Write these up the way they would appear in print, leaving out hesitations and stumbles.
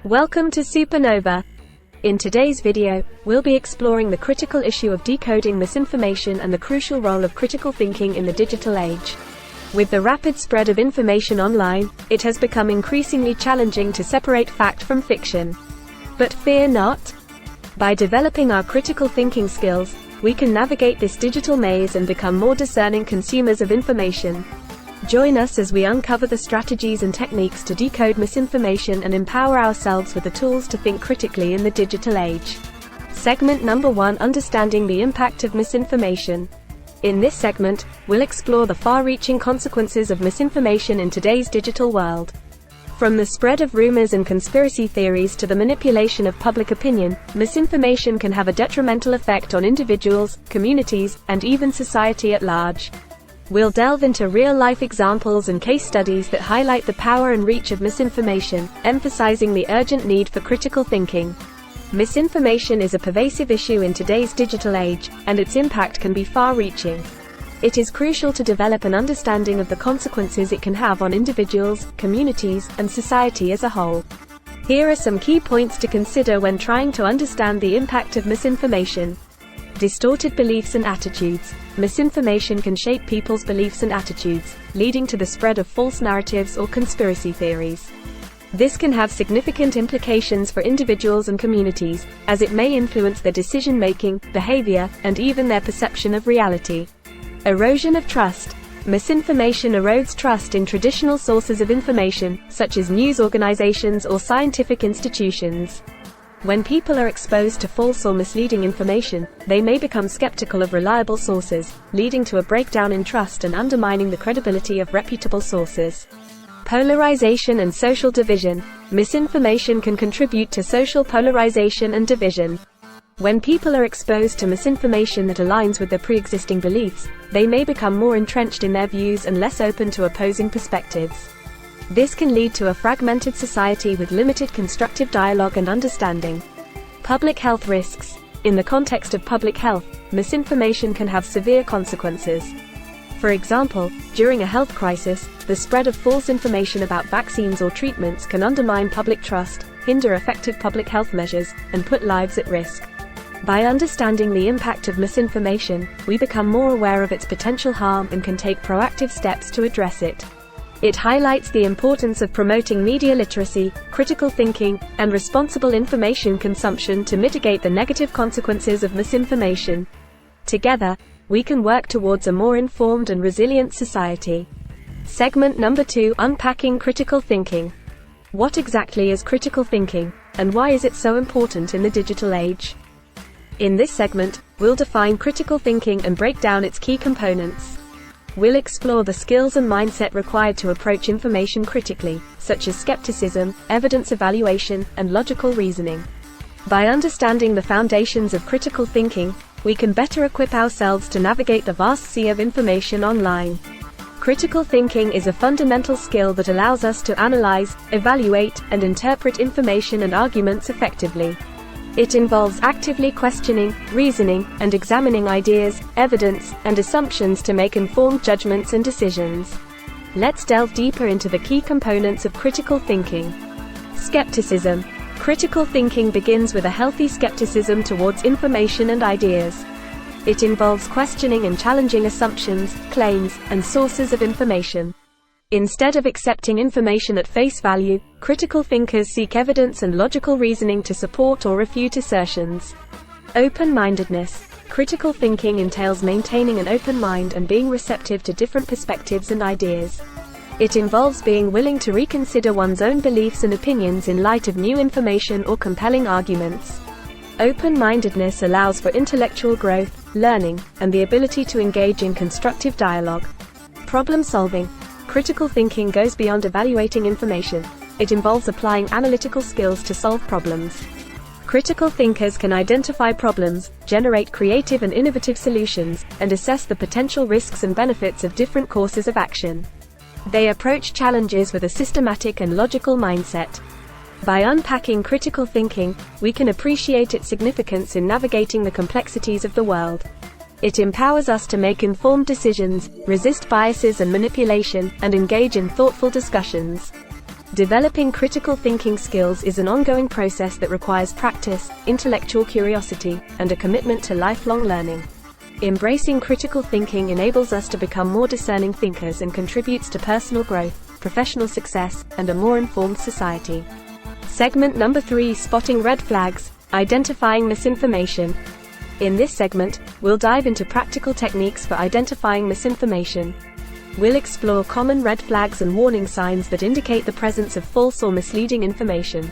Welcome to Supernova. In today's video, we'll be exploring the critical issue of decoding misinformation and the crucial role of critical thinking in the digital age. With the rapid spread of information online, it has become increasingly challenging to separate fact from fiction. But fear not. By developing our critical thinking skills, we can navigate this digital maze and become more discerning consumers of information. Join us as we uncover the strategies and techniques to decode misinformation and empower ourselves with the tools to think critically in the digital age. Segment number 1: Understanding the impact of misinformation. In this segment, we'll explore the far-reaching consequences of misinformation in today's digital world. From the spread of rumors and conspiracy theories to the manipulation of public opinion, misinformation can have a detrimental effect on individuals, communities, and even society at large. We'll delve into real-life examples and case studies that highlight the power and reach of misinformation, emphasizing the urgent need for critical thinking. Misinformation is a pervasive issue in today's digital age, and its impact can be far-reaching. It is crucial to develop an understanding of the consequences it can have on individuals, communities, and society as a whole. Here are some key points to consider when trying to understand the impact of misinformation. Distorted beliefs and attitudes. Misinformation can shape people's beliefs and attitudes, leading to the spread of false narratives or conspiracy theories. This can have significant implications for individuals and communities, as it may influence their decision-making, behavior, and even their perception of reality. Erosion of trust. Misinformation erodes trust in traditional sources of information, such as news organizations or scientific institutions. When people are exposed to false or misleading information, they may become skeptical of reliable sources, leading to a breakdown in trust and undermining the credibility of reputable sources. Polarization and social division. Misinformation can contribute to social polarization and division. When people are exposed to misinformation that aligns with their pre-existing beliefs, they may become more entrenched in their views and less open to opposing perspectives. This can lead to a fragmented society with limited constructive dialogue and understanding. Public health risks. In the context of public health, misinformation can have severe consequences. For example, during a health crisis, the spread of false information about vaccines or treatments can undermine public trust, hinder effective public health measures, and put lives at risk. By understanding the impact of misinformation, we become more aware of its potential harm and can take proactive steps to address it. It highlights the importance of promoting media literacy, critical thinking, and responsible information consumption to mitigate the negative consequences of misinformation. Together, we can work towards a more informed and resilient society. Segment number 2: Unpacking critical thinking. What exactly is critical thinking, and why is it so important in the digital age? In this segment, we'll define critical thinking and break down its key components. We'll explore the skills and mindset required to approach information critically, such as skepticism, evidence evaluation, and logical reasoning. By understanding the foundations of critical thinking, we can better equip ourselves to navigate the vast sea of information online. Critical thinking is a fundamental skill that allows us to analyze, evaluate, and interpret information and arguments effectively. It involves actively questioning, reasoning, and examining ideas, evidence, and assumptions to make informed judgments and decisions. Let's delve deeper into the key components of critical thinking. Skepticism. Critical thinking begins with a healthy skepticism towards information and ideas. It involves questioning and challenging assumptions, claims, and sources of information. Instead of accepting information at face value, critical thinkers seek evidence and logical reasoning to support or refute assertions. Open-mindedness. Critical thinking entails maintaining an open mind and being receptive to different perspectives and ideas. It involves being willing to reconsider one's own beliefs and opinions in light of new information or compelling arguments. Open-mindedness allows for intellectual growth, learning, and the ability to engage in constructive dialogue. Problem-solving. Critical thinking goes beyond evaluating information. It involves applying analytical skills to solve problems. Critical thinkers can identify problems, generate creative and innovative solutions, and assess the potential risks and benefits of different courses of action. They approach challenges with a systematic and logical mindset. By unpacking critical thinking, we can appreciate its significance in navigating the complexities of the world. It empowers us to make informed decisions, resist biases and manipulation, and engage in thoughtful discussions. Developing critical thinking skills is an ongoing process that requires practice, intellectual curiosity, and a commitment to lifelong learning. Embracing critical thinking enables us to become more discerning thinkers and contributes to personal growth, professional success, and a more informed society. Segment number 3: Spotting red flags, identifying misinformation. In this segment, we'll dive into practical techniques for identifying misinformation. We'll explore common red flags and warning signs that indicate the presence of false or misleading information.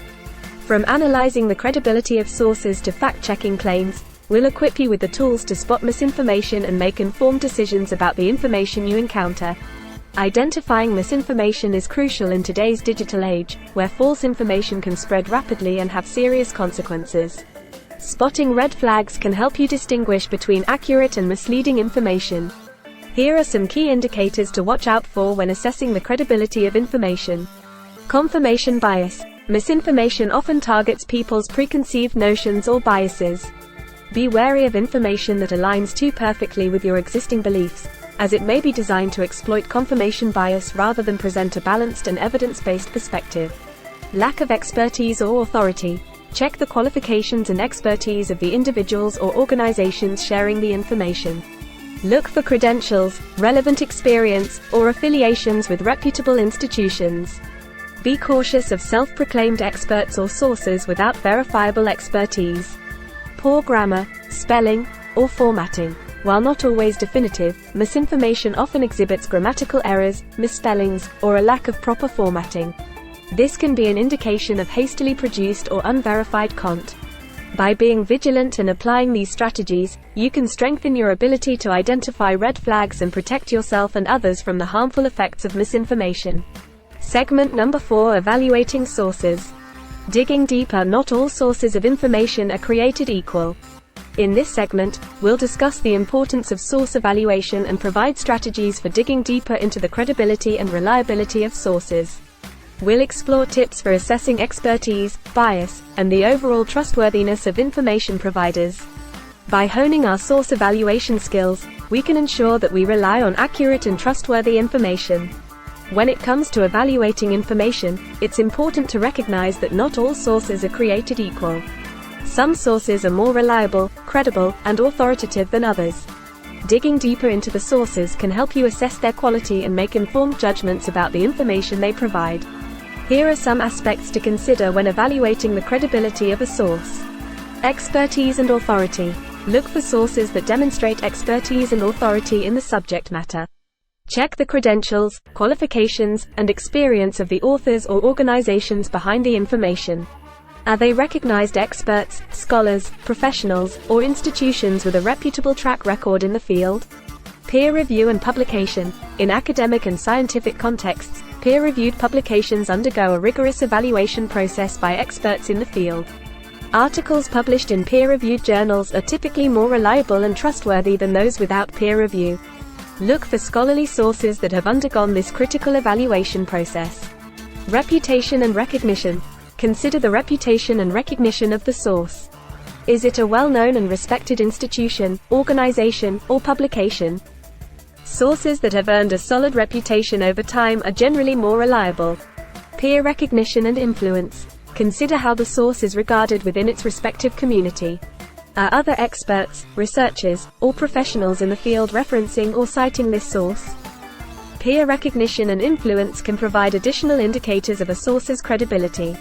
From analyzing the credibility of sources to fact-checking claims, we'll equip you with the tools to spot misinformation and make informed decisions about the information you encounter. Identifying misinformation is crucial in today's digital age, where false information can spread rapidly and have serious consequences. Spotting red flags can help you distinguish between accurate and misleading information. Here are some key indicators to watch out for when assessing the credibility of information. Confirmation bias. Misinformation often targets people's preconceived notions or biases. Be wary of information that aligns too perfectly with your existing beliefs, as it may be designed to exploit confirmation bias rather than present a balanced and evidence-based perspective. Lack of expertise or authority. Check the qualifications and expertise of the individuals or organizations sharing the information. Look for credentials, relevant experience, or affiliations with reputable institutions. Be cautious of self-proclaimed experts or sources without verifiable expertise. Poor grammar, spelling, or formatting. While not always definitive, misinformation often exhibits grammatical errors, misspellings, or a lack of proper formatting. This can be an indication of hastily produced or unverified content. By being vigilant and applying these strategies, you can strengthen your ability to identify red flags and protect yourself and others from the harmful effects of misinformation. Segment number 4: Evaluating sources. Digging deeper. Not all sources of information are created equal. In this segment, we'll discuss the importance of source evaluation and provide strategies for digging deeper into the credibility and reliability of sources. We'll explore tips for assessing expertise, bias, and the overall trustworthiness of information providers. By honing our source evaluation skills, we can ensure that we rely on accurate and trustworthy information. When it comes to evaluating information, it's important to recognize that not all sources are created equal. Some sources are more reliable, credible, and authoritative than others. Digging deeper into the sources can help you assess their quality and make informed judgments about the information they provide. Here are some aspects to consider when evaluating the credibility of a source. Expertise and authority. Look for sources that demonstrate expertise and authority in the subject matter. Check the credentials, qualifications, and experience of the authors or organizations behind the information. Are they recognized experts, scholars, professionals, or institutions with a reputable track record in the field? Peer review and publication. In academic and scientific contexts, peer-reviewed publications undergo a rigorous evaluation process by experts in the field. Articles published in peer-reviewed journals are typically more reliable and trustworthy than those without peer review. Look for scholarly sources that have undergone this critical evaluation process. Reputation and recognition. Consider the reputation and recognition of the source. Is it a well-known and respected institution, organization, or publication? Sources that have earned a solid reputation over time are generally more reliable. Peer recognition and influence. Consider how the source is regarded within its respective community. Are other experts, researchers, or professionals in the field referencing or citing this source? Peer recognition and influence can provide additional indicators of a source's credibility.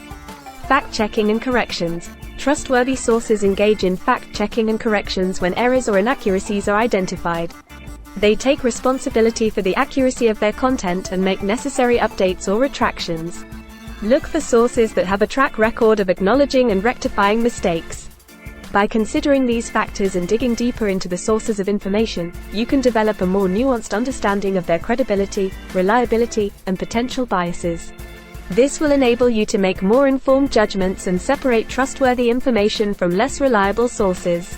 Fact-checking and corrections. Trustworthy sources engage in fact-checking and corrections when errors or inaccuracies are identified. They take responsibility for the accuracy of their content and make necessary updates or retractions. Look for sources that have a track record of acknowledging and rectifying mistakes. By considering these factors and digging deeper into the sources of information, you can develop a more nuanced understanding of their credibility, reliability, and potential biases. This will enable you to make more informed judgments and separate trustworthy information from less reliable sources.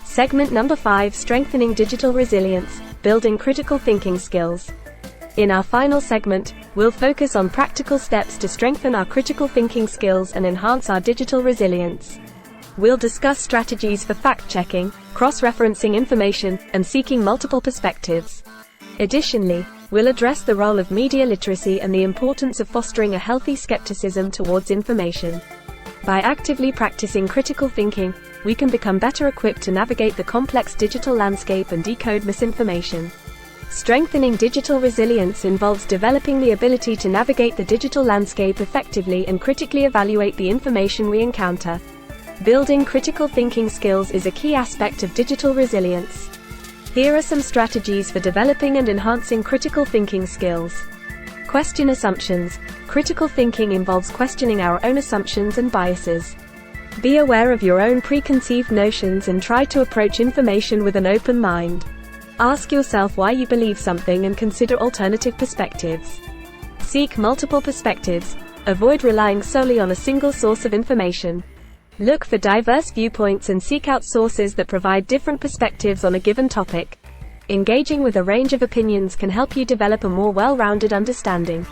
Segment number 5: Strengthening digital resilience. Building critical thinking skills. In our final segment, we'll focus on practical steps to strengthen our critical thinking skills and enhance our digital resilience. We'll discuss strategies for fact-checking, cross-referencing information, and seeking multiple perspectives. Additionally, we'll address the role of media literacy and the importance of fostering a healthy skepticism towards information. By actively practicing critical thinking, we can become better equipped to navigate the complex digital landscape and decode misinformation. Strengthening digital resilience involves developing the ability to navigate the digital landscape effectively and critically evaluate the information we encounter. Building critical thinking skills is a key aspect of digital resilience. Here are some strategies for developing and enhancing critical thinking skills. Question assumptions. Critical thinking involves questioning our own assumptions and biases. Be aware of your own preconceived notions and try to approach information with an open mind. Ask yourself why you believe something and consider alternative perspectives. Seek multiple perspectives. Avoid relying solely on a single source of information. Look for diverse viewpoints and seek out sources that provide different perspectives on a given topic. Engaging with a range of opinions can help you develop a more well-rounded understanding.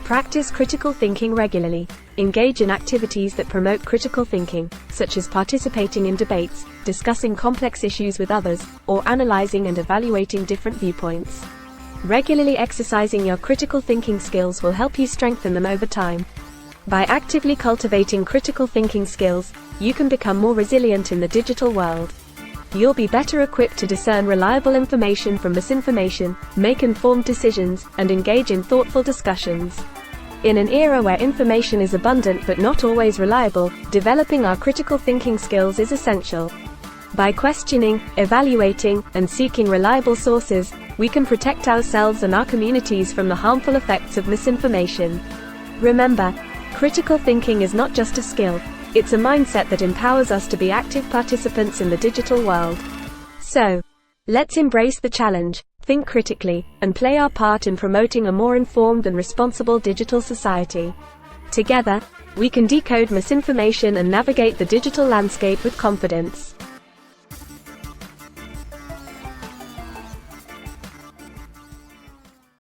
Practice critical thinking regularly. Engage in activities that promote critical thinking, such as participating in debates, discussing complex issues with others, or analyzing and evaluating different viewpoints. Regularly exercising your critical thinking skills will help you strengthen them over time. By actively cultivating critical thinking skills, you can become more resilient in the digital world. You'll be better equipped to discern reliable information from misinformation, make informed decisions, and engage in thoughtful discussions. In an era where information is abundant but not always reliable, developing our critical thinking skills is essential. By questioning, evaluating, and seeking reliable sources, we can protect ourselves and our communities from the harmful effects of misinformation. Remember, critical thinking is not just a skill, it's a mindset that empowers us to be active participants in the digital world. So, let's embrace the challenge, think critically, and play our part in promoting a more informed and responsible digital society. Together, we can decode misinformation and navigate the digital landscape with confidence.